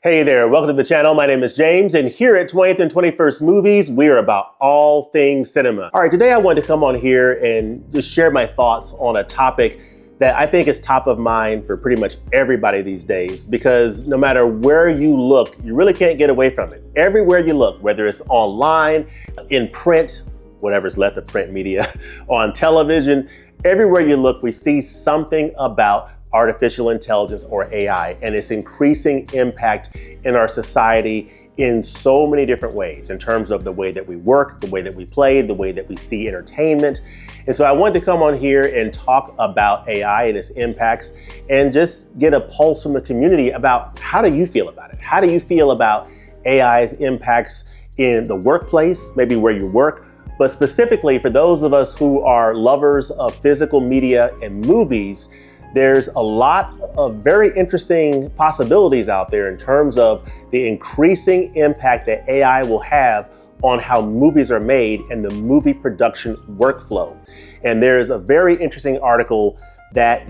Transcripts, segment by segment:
Hey there, welcome to the channel. My name is James, and here at 20th and 21st Movies, we are about all things cinema. All right, today I wanted to come on here and just share my thoughts on a topic that I think is top of mind for pretty much everybody these days, because no matter where you look, you really can't get away from it. Everywhere you look, whether it's online, in print, whatever's left of print media, on television, everywhere you look, we see something about artificial intelligence or AI and its increasing impact in our society in so many different ways, in terms of the way that we work, the way that we play, the way that we see entertainment. And so I wanted to come on here and talk about AI and its impacts and just get a pulse from the community about how do you feel about it? How do you feel about AI's impacts in the workplace, maybe where you work, but specifically for those of us who are lovers of physical media and movies. There's a lot of very interesting possibilities out there in terms of the increasing impact that AI will have on how movies are made and the movie production workflow. And there's a very interesting article that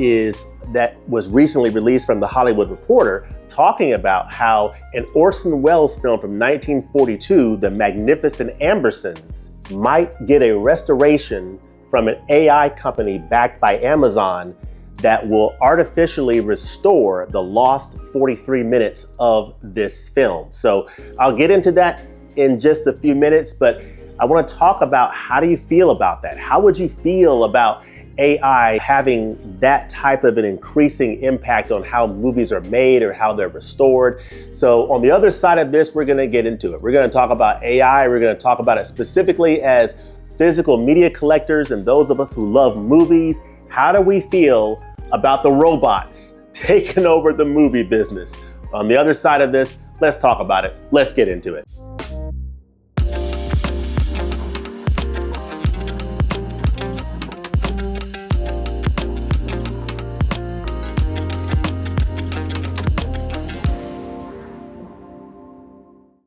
was recently released from The Hollywood Reporter talking about how an Orson Welles film from 1942, The Magnificent Ambersons, might get a restoration from an AI company backed by Amazon that will artificially restore the lost 43 minutes of this film. So I'll get into that in just a few minutes, but I want to talk about how do you feel about that? How would you feel about AI having that type of an increasing impact on how movies are made or how they're restored? So on the other side of this, we're going to get into it. We're going to talk about AI. We're going to talk about it specifically as physical media collectors and those of us who love movies. How do we feel about the robots taking over the movie business? On the other side of this, let's talk about it. Let's get into it.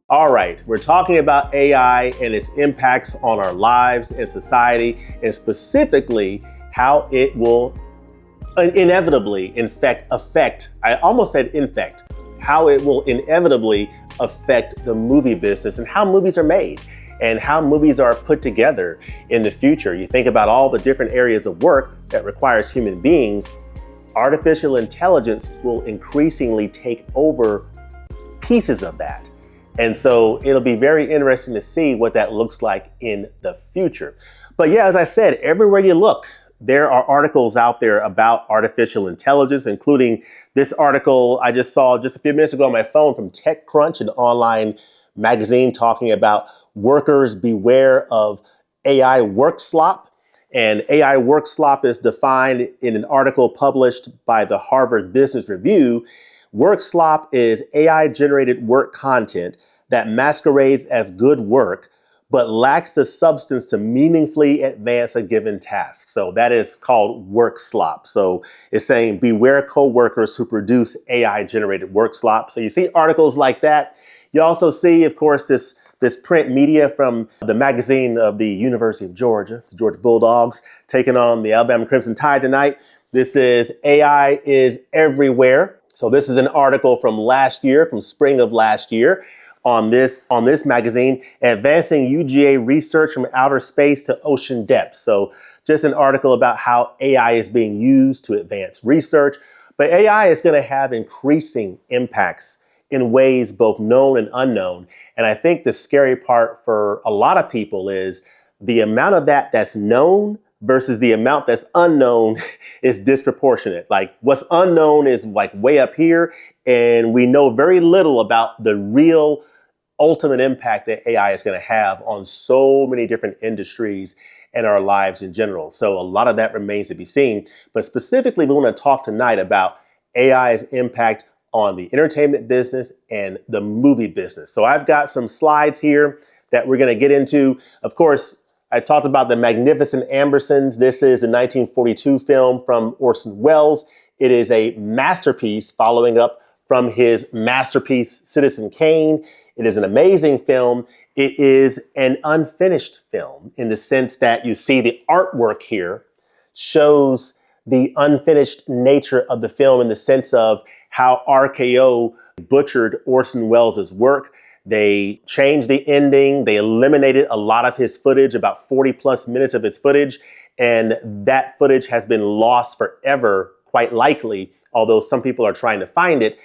All right, we're talking about AI and its impacts on our lives and society, and specifically how it will inevitably how it will inevitably affect the movie business and how movies are made and how movies are put together in the future. You think about all the different areas of work that requires human beings, artificial intelligence will increasingly take over pieces of that. And so it'll be very interesting to see what that looks like in the future. But yeah, as I said, everywhere you look, there are articles out there about artificial intelligence, including this article I just saw just a few minutes ago on my phone from TechCrunch, an online magazine, talking about workers beware of AI work slop. And AI work slop is defined in an article published by the Harvard Business Review. Work slop is AI-generated work content that masquerades as good work, but lacks the substance to meaningfully advance a given task. So that is called work slop. So it's saying beware coworkers who produce AI-generated work slop. So you see articles like that. You also see, of course, this print media from the magazine of the University of Georgia, the Georgia Bulldogs, taking on the Alabama Crimson Tide tonight. This is AI is Everywhere. So this is an article from last year, from spring of last year, on this magazine, advancing UGA research from outer space to ocean depths. So just an article about how AI is being used to advance research. But AI is going to have increasing impacts in ways both known and unknown. And I think the scary part for a lot of people is the amount of that's known versus the amount that's unknown is disproportionate. Like what's unknown is like way up here, and we know very little about the real ultimate impact that AI is going to have on so many different industries and our lives in general. So a lot of that remains to be seen. But specifically, we want to talk tonight about AI's impact on the entertainment business and the movie business. So I've got some slides here that we're going to get into. Of course, I talked about the Magnificent Ambersons. This is a 1942 film from Orson Welles. It is a masterpiece following up from his masterpiece, Citizen Kane. It is an amazing film. It is an unfinished film in the sense that you see the artwork here shows the unfinished nature of the film in the sense of how RKO butchered Orson Welles' work. They changed the ending. They eliminated a lot of his footage, about 40 plus minutes of his footage. And that footage has been lost forever, quite likely, although some people are trying to find it.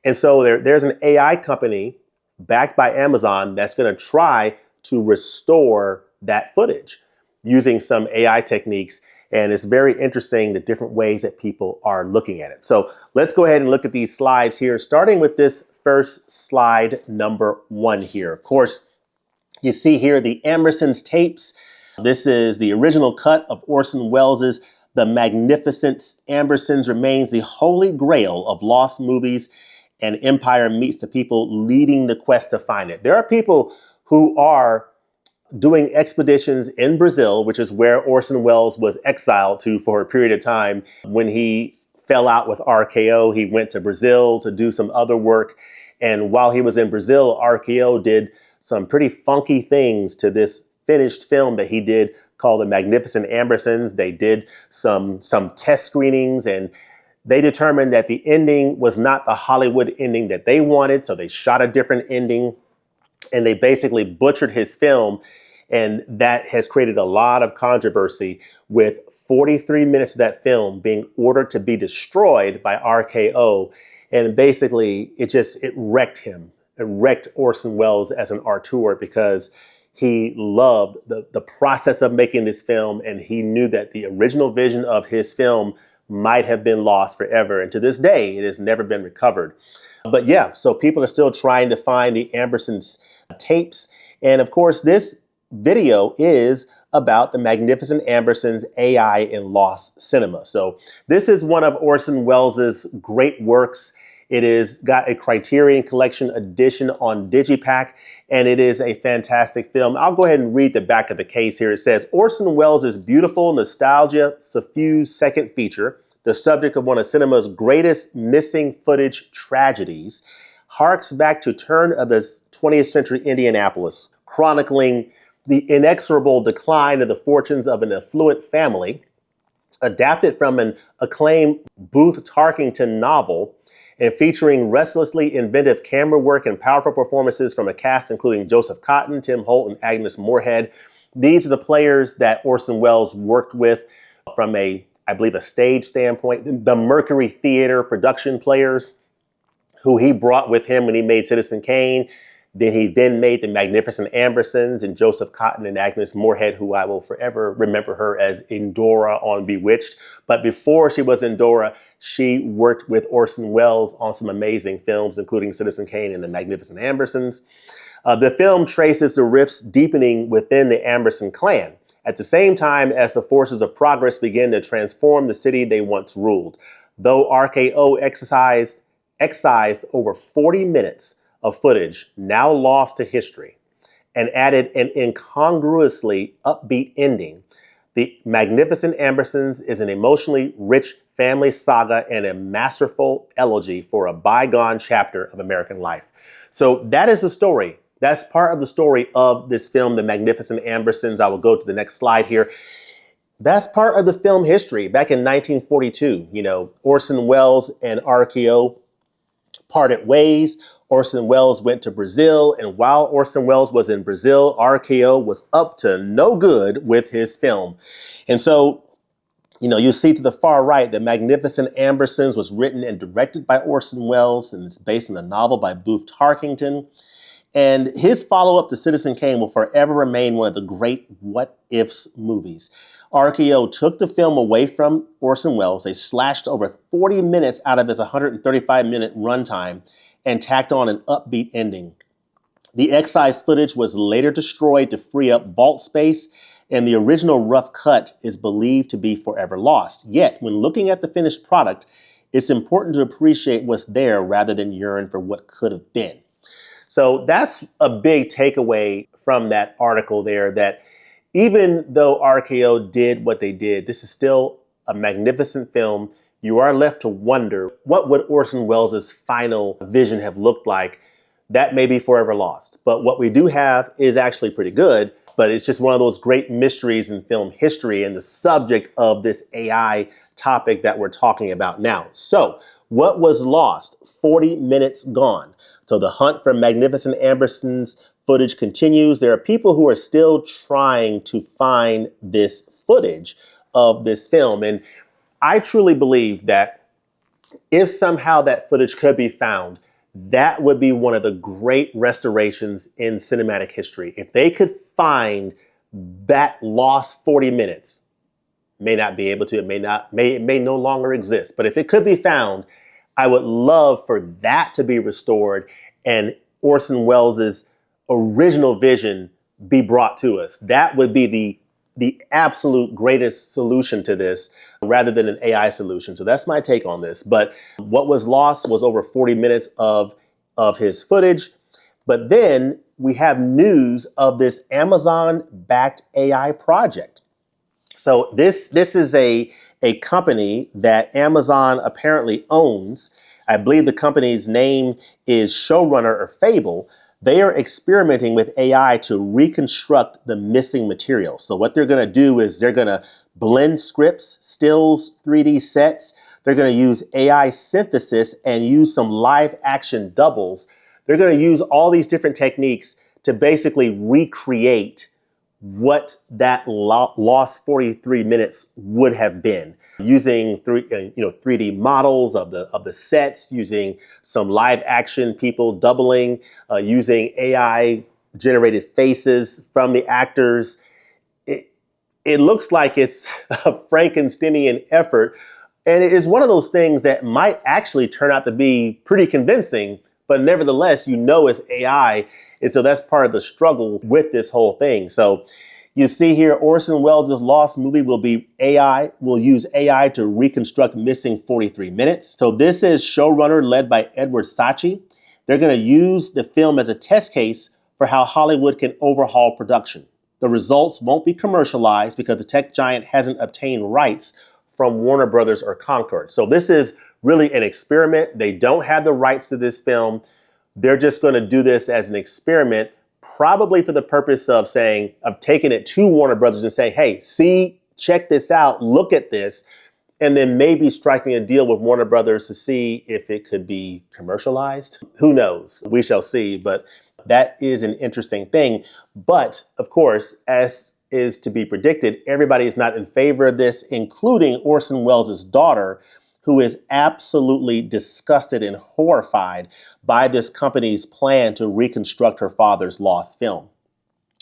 And so there's an AI company backed by Amazon that's going to try to restore that footage using some AI techniques. And it's very interesting the different ways that people are looking at it. So let's go ahead and look at these slides here, starting with this first slide, number 1 here. Of course, you see here the Ambersons tapes. This is the original cut of Orson Welles' The Magnificent Ambersons remains the holy grail of lost movies, and Empire meets the people leading the quest to find it. There are people who are doing expeditions in Brazil, which is where Orson Welles was exiled to for a period of time. When he fell out with RKO, he went to Brazil to do some other work. And while he was in Brazil, RKO did some pretty funky things to this finished film that he did called The Magnificent Ambersons. They did some test screenings, and they determined that the ending was not the Hollywood ending that they wanted. So they shot a different ending, and they basically butchered his film. And that has created a lot of controversy, with 43 minutes of that film being ordered to be destroyed by RKO. And basically, it wrecked him. It wrecked Orson Welles as an auteur, because he loved the process of making this film. And he knew that the original vision of his film might have been lost forever. And to this day, it has never been recovered. But yeah, so people are still trying to find the Ambersons tapes. And of course, this video is about the Magnificent Ambersons, AI in Lost Cinema. So this is one of Orson Welles' great works. It is got a Criterion Collection edition on Digipack, and it is a fantastic film. I'll go ahead and read the back of the case here. It says, Orson Welles' beautiful nostalgia-suffused second feature, the subject of one of cinema's greatest missing footage tragedies, harks back to turn of the 20th century Indianapolis, chronicling the inexorable decline of the fortunes of an affluent family, adapted from an acclaimed Booth Tarkington novel, and featuring restlessly inventive camera work and powerful performances from a cast including Joseph Cotten, Tim Holt, and Agnes Moorehead. These are the players that Orson Welles worked with from I believe, a stage standpoint. The Mercury Theater production players who he brought with him when he made Citizen Kane. Then he made the Magnificent Ambersons, and Joseph Cotten and Agnes Moorehead, who I will forever remember her as Endora on Bewitched. But before she was Endora, she worked with Orson Welles on some amazing films, including Citizen Kane and the Magnificent Ambersons. The film traces the rifts deepening within the Amberson clan, at the same time as the forces of progress begin to transform the city they once ruled. Though RKO excised over 40 minutes of footage now lost to history and added an incongruously upbeat ending, The Magnificent Ambersons is an emotionally rich family saga and a masterful elegy for a bygone chapter of American life. So that is the story. That's part of the story of this film, The Magnificent Ambersons. I will go to the next slide here. That's part of the film history. Back in 1942, Orson Welles and RKO parted ways. Orson Welles went to Brazil, and while Orson Welles was in Brazil, RKO was up to no good with his film. And so, you see to the far right, The Magnificent Ambersons was written and directed by Orson Welles, and it's based on a novel by Booth Tarkington. And his follow-up to Citizen Kane will forever remain one of the great what-ifs movies. RKO took the film away from Orson Welles. They slashed over 40 minutes out of his 135-minute runtime and tacked on an upbeat ending. The excised footage was later destroyed to free up vault space, and the original rough cut is believed to be forever lost. Yet, when looking at the finished product, it's important to appreciate what's there rather than yearn for what could have been. So that's a big takeaway from that article there, that even though RKO did what they did, this is still a magnificent film. You are left to wonder, what would Orson Welles' final vision have looked like? That may be forever lost. But what we do have is actually pretty good, but it's just one of those great mysteries in film history and the subject of this AI topic that we're talking about now. So What was lost? 40 minutes gone. So the hunt for Magnificent Ambersons footage continues. There are people who are still trying to find this footage of this film. And I truly believe that if somehow that footage could be found, that would be one of the great restorations in cinematic history. If they could find that lost 40 minutes, may not be able to, it may no longer exist. But if it could be found, I would love for that to be restored and Orson Welles' original vision be brought to us. That would be the absolute greatest solution to this rather than an AI solution. So that's my take on this. But what was lost was over 40 minutes of his footage. But then we have news of this Amazon-backed AI project. So this is a company that Amazon apparently owns. I believe the company's name is Showrunner or Fable. They are experimenting with AI to reconstruct the missing material. So what they're going to do is they're going to blend scripts, stills, 3D sets. They're going to use AI synthesis and use some live action doubles. They're going to use all these different techniques to basically recreate what that lost 43 minutes would have been, using 3D models of the sets, using some live action people doubling, using AI generated faces from the actors. It looks like it's a Frankensteinian effort, and it is one of those things that might actually turn out to be pretty convincing, but nevertheless, it's AI. And so that's part of the struggle with this whole thing. So you see here, Orson Welles' lost movie will use AI to reconstruct missing 43 minutes. So this is showrunner led by Edward Sachi. They're going to use the film as a test case for how Hollywood can overhaul production. The results won't be commercialized because the tech giant hasn't obtained rights from Warner Brothers or Concord. So this is really an experiment. They don't have the rights to this film. They're just going to do this as an experiment, probably for the purpose of taking it to Warner Brothers and saying, hey, see, check this out, look at this, and then maybe striking a deal with Warner Brothers to see if it could be commercialized. Who knows? We shall see, but that is an interesting thing. But of course, as is to be predicted, everybody is not in favor of this, including Orson Welles' daughter, who is absolutely disgusted and horrified by this company's plan to reconstruct her father's lost film.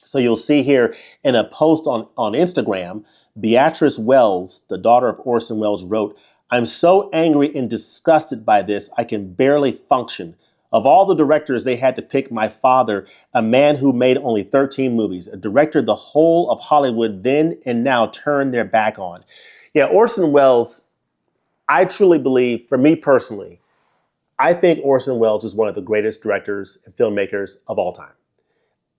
So you'll see here in a post on Instagram, Beatrice Wells, the daughter of Orson Welles, wrote, "I'm so angry and disgusted by this, I can barely function. Of all the directors they had to pick my father, a man who made only 13 movies, a director the whole of Hollywood then and now turned their back on." Yeah, Orson Welles, I truly believe, for me personally, I think Orson Welles is one of the greatest directors and filmmakers of all time.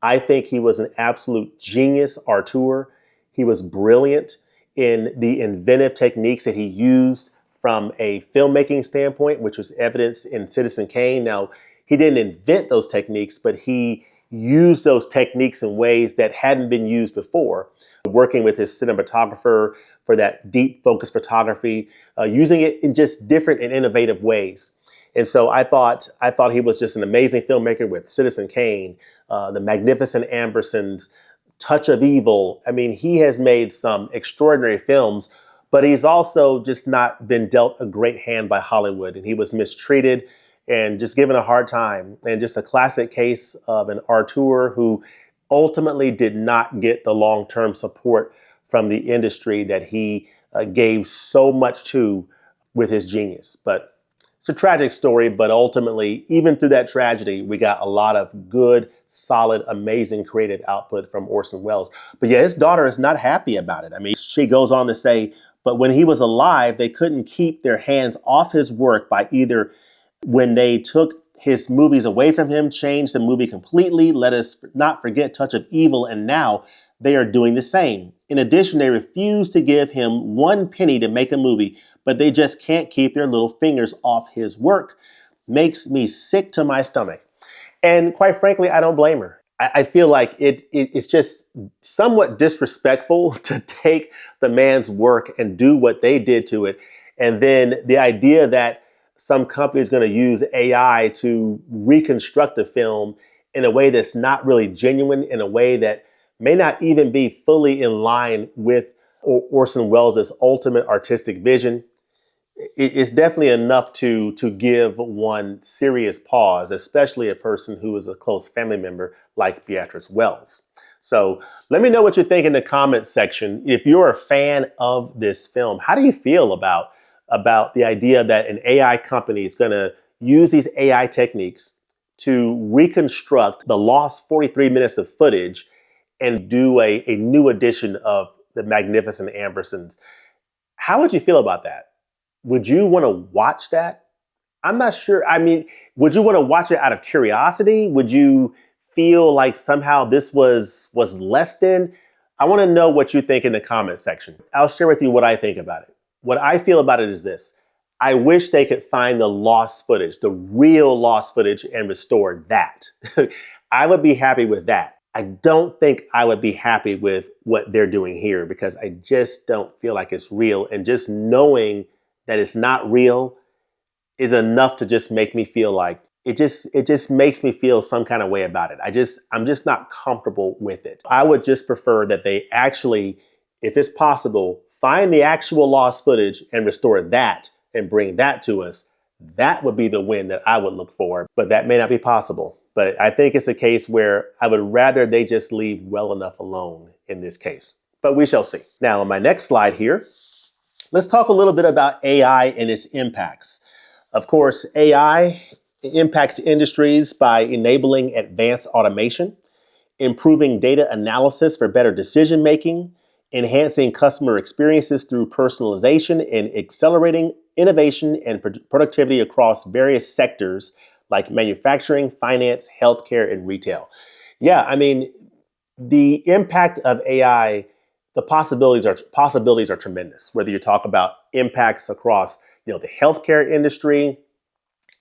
I think he was an absolute genius auteur. He was brilliant in the inventive techniques that he used from a filmmaking standpoint, which was evidenced in Citizen Kane. Now, he didn't invent those techniques, but he used those techniques in ways that hadn't been used before, working with his cinematographer for that deep focus photography, using it in just different and innovative ways. And so I thought he was just an amazing filmmaker with Citizen Kane, the Magnificent Ambersons, Touch of Evil. I mean, he has made some extraordinary films, but he's also just not been dealt a great hand by Hollywood. And he was mistreated and just given a hard time, and just a classic case of an auteur who ultimately did not get the long-term support from the industry that he gave so much to with his genius. But it's a tragic story, but ultimately, even through that tragedy, we got a lot of good, solid, amazing creative output from Orson Welles. But yeah, his daughter is not happy about it. I mean, she goes on to say, but when he was alive, they couldn't keep their hands off his work by either when they took his movies away from him, changed the movie completely, let us not forget Touch of Evil, and now they are doing the same. In addition, they refuse to give him one penny to make a movie, but they just can't keep their little fingers off his work. Makes me sick to my stomach. And quite frankly, I don't blame her. I feel like it's just somewhat disrespectful to take the man's work and do what they did to it. And then the idea that some company is going to use AI to reconstruct the film in a way that's not really genuine, in a way that may not even be fully in line with Orson Welles' ultimate artistic vision, it's definitely enough to give one serious pause, especially a person who is a close family member like Beatrice Wells. So let me know what you think in the comments section. If you're a fan of this film, how do you feel about the idea that an AI company is going to use these AI techniques to reconstruct the lost 43 minutes of footage and do a new edition of the Magnificent Ambersons? How would you feel about that? Would you want to watch that? I'm not sure. I mean, would you want to watch it out of curiosity? Would you feel like somehow this was less than? I want to know what you think in the comment section. I'll share with you what I think about it. What I feel about it is this. I wish they could find the lost footage, the real lost footage, and restore that. I would be happy with that. I don't think I would be happy with what they're doing here because I just don't feel like it's real. And just knowing that it's not real is enough to just make me feel like it just makes me feel some kind of way about it. I'm just not comfortable with it. I would just prefer that they actually, if it's possible, find the actual lost footage and restore that and bring that to us. That would be the win that I would look for, but that may not be possible. But I think it's a case where I would rather they just leave well enough alone in this case. But we shall see. Now, on my next slide here, let's talk a little bit about AI and its impacts. Of course, AI impacts industries by enabling advanced automation, improving data analysis for better decision making, enhancing customer experiences through personalization, and accelerating innovation and productivity across various sectors like manufacturing, finance, healthcare, and retail. Yeah, I mean, the impact of AI, the possibilities are tremendous. Whether you talk about impacts across, the healthcare industry,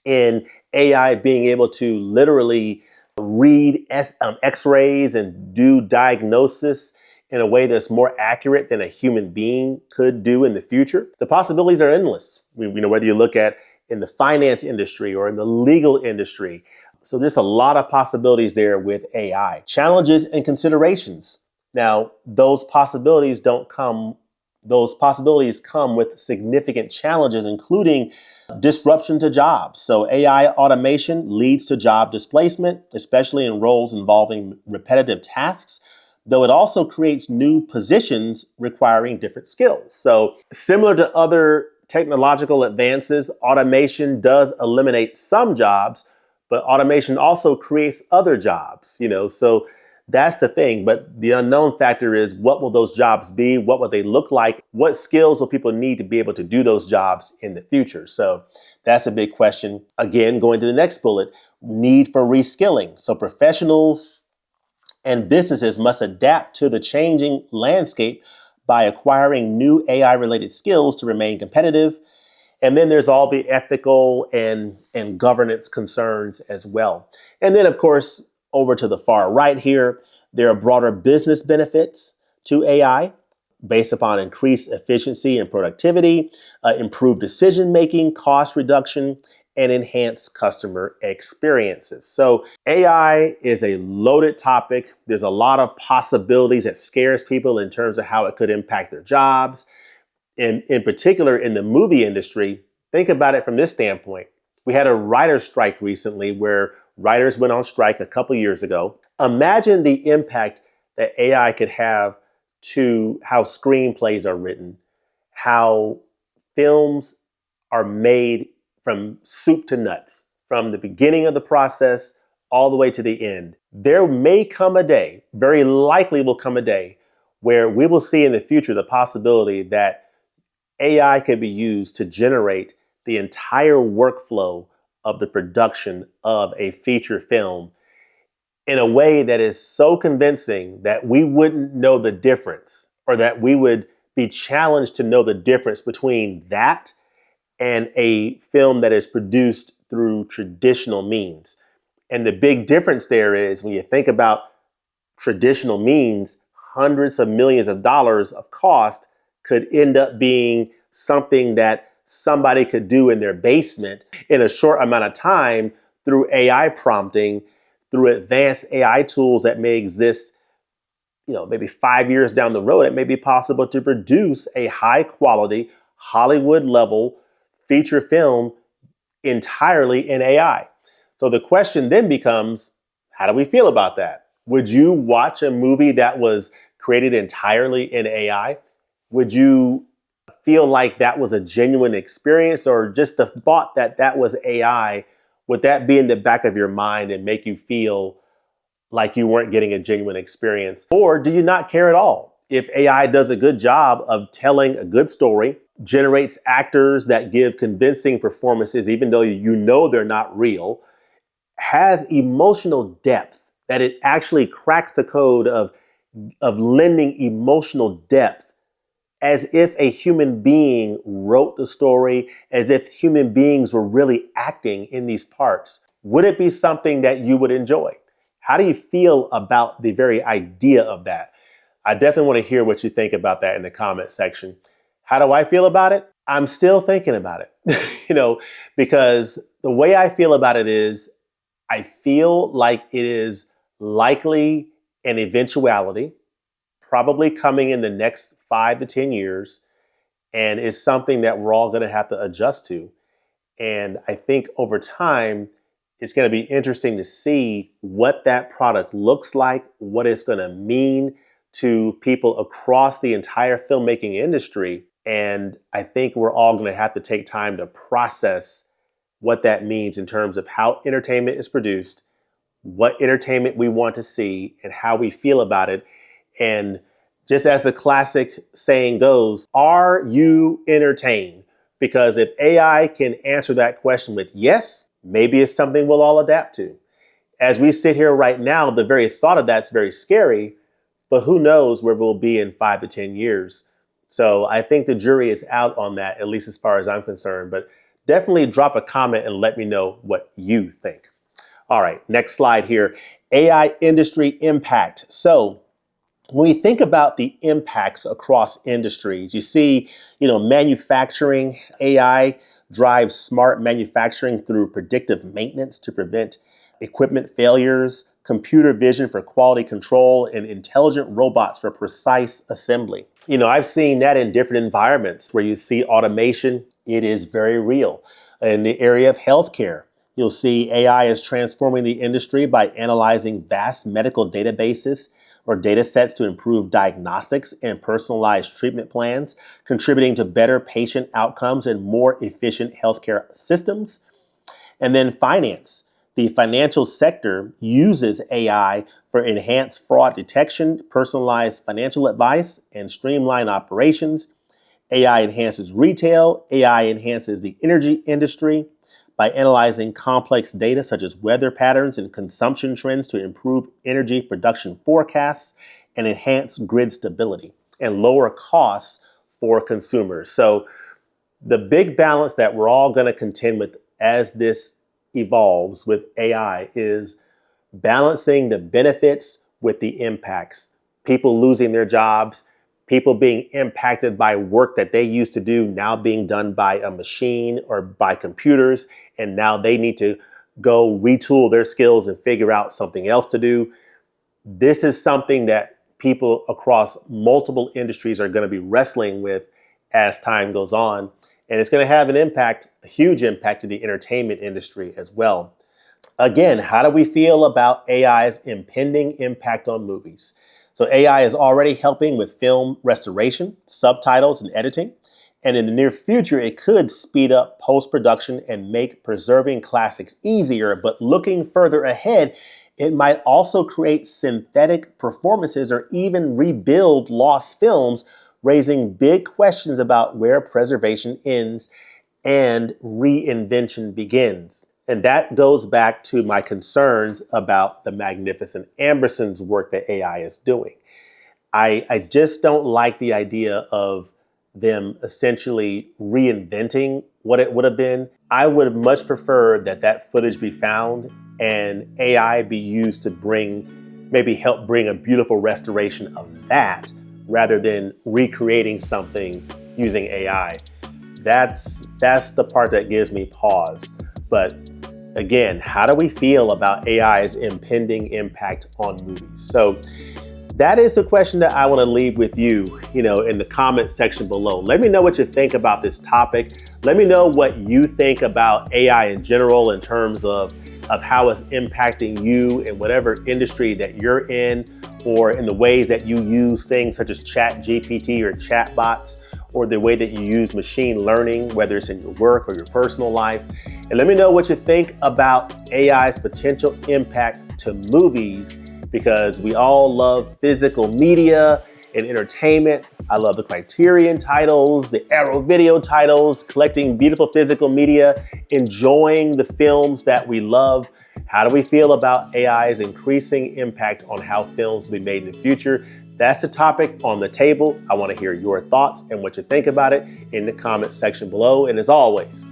in AI being able to literally read X-rays and do diagnosis in a way that's more accurate than a human being could do in the future. The possibilities are endless. Whether you look at in the finance industry or in the legal industry. So there's a lot of possibilities there with AI. Challenges and considerations. Now, those possibilities come with significant challenges, including disruption to jobs. So AI automation leads to job displacement, especially in roles involving repetitive tasks, though it also creates new positions requiring different skills. So similar to other technological advances, automation does eliminate some jobs, but automation also creates other jobs, so that's the thing. But the unknown factor is, what will those jobs be? What will they look like? What skills will people need to be able to do those jobs in the future? So that's a big question. Again, going to the next bullet, need for reskilling. So professionals and businesses must adapt to the changing landscape by acquiring new AI-related skills to remain competitive. And then there's all the ethical and governance concerns as well. And then, of course, over to the far right here, there are broader business benefits to AI based upon increased efficiency and productivity, improved decision-making, cost reduction, and enhanced customer experiences. So AI is a loaded topic. There's a lot of possibilities that scares people in terms of how it could impact their jobs. In particular, in the movie industry, think about it from this standpoint. We had a writer's strike recently where writers went on strike a couple years ago. Imagine the impact that AI could have to how screenplays are written, how films are made from soup to nuts, from the beginning of the process all the way to the end. There may come a day, very likely will come a day, where we will see in the future the possibility that AI can be used to generate the entire workflow of the production of a feature film in a way that is so convincing that we wouldn't know the difference, or that we would be challenged to know the difference between that and a film that is produced through traditional means. And the big difference there is, when you think about traditional means, hundreds of millions of dollars of cost could end up being something that somebody could do in their basement in a short amount of time through AI prompting, through advanced AI tools that may exist, maybe 5 years down the road. It may be possible to produce a high quality, Hollywood level feature film entirely in AI. So the question then becomes, how do we feel about that? Would you watch a movie that was created entirely in AI? Would you feel like that was a genuine experience, or just the thought that that was AI, would that be in the back of your mind and make you feel like you weren't getting a genuine experience? Or do you not care at all? If AI does a good job of telling a good story, generates actors that give convincing performances, even though you know they're not real, has emotional depth, that it actually cracks the code of lending emotional depth, as if a human being wrote the story, as if human beings were really acting in these parts, would it be something that you would enjoy? How do you feel about the very idea of that? I definitely want to hear what you think about that in the comment section. How do I feel about it? I'm still thinking about it, because the way I feel about it is, I feel like it is likely an eventuality, probably coming in the next 5 to 10 years, and is something that we're all going to have to adjust to. And I think over time, it's going to be interesting to see what that product looks like, what it's going to mean to people across the entire filmmaking industry. And I think we're all going to have to take time to process what that means in terms of how entertainment is produced, what entertainment we want to see, and how we feel about it. And just as the classic saying goes, are you entertained? Because if AI can answer that question with yes, maybe it's something we'll all adapt to. As we sit here right now, the very thought of that's very scary, but who knows where we'll be in 5 to 10 years. So I think the jury is out on that, at least as far as I'm concerned. But definitely drop a comment and let me know what you think. All right, next slide here. AI industry impact. So when we think about the impacts across industries, you see, manufacturing, AI drives smart manufacturing through predictive maintenance to prevent equipment failures, computer vision for quality control, and intelligent robots for precise assembly. I've seen that in different environments where you see automation. It is very real. In the area of healthcare, you'll see AI is transforming the industry by analyzing vast medical databases or data sets to improve diagnostics and personalized treatment plans, contributing to better patient outcomes and more efficient healthcare systems. And then finance. The financial sector uses AI for enhanced fraud detection, personalized financial advice, and streamlined operations. AI enhances retail. AI enhances the energy industry by analyzing complex data such as weather patterns and consumption trends to improve energy production forecasts and enhance grid stability and lower costs for consumers. So the big balance that we're all going to contend with as this evolves with AI is balancing the benefits with the impacts. People losing their jobs, people being impacted by work that they used to do now being done by a machine or by computers, and now they need to go retool their skills and figure out something else to do. This is something that people across multiple industries are going to be wrestling with as time goes on. And it's going to have an impact, a huge impact to the entertainment industry as well. Again, how do we feel about AI's impending impact on movies? So AI is already helping with film restoration, subtitles, and editing. And in the near future, it could speed up post-production and make preserving classics easier. But looking further ahead, it might also create synthetic performances or even rebuild lost films, raising big questions about where preservation ends and reinvention begins. And that goes back to my concerns about the Magnificent Ambersons work that AI is doing. I just don't like the idea of them essentially reinventing what it would have been. I would have much preferred that that footage be found and AI be used to maybe help bring a beautiful restoration of that rather than recreating something using AI. That's the part that gives me pause. But again, how do we feel about AI's impending impact on movies? So that is the question that I want to leave with you, in the comment section below. Let me know what you think about this topic. Let me know what you think about AI in general in terms of how it's impacting you in whatever industry that you're in, or in the ways that you use things such as ChatGPT or chatbots, or the way that you use machine learning, whether it's in your work or your personal life. And let me know what you think about AI's potential impact to movies, because we all love physical media and entertainment. I love the Criterion titles, the Arrow video titles, collecting beautiful physical media, enjoying the films that we love. How do we feel about AI's increasing impact on how films will be made in the future? That's the topic on the table. I want to hear your thoughts and what you think about it in the comment section below. And as always,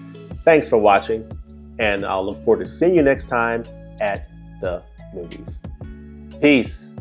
thanks for watching, and I'll look forward to seeing you next time at the movies. Peace.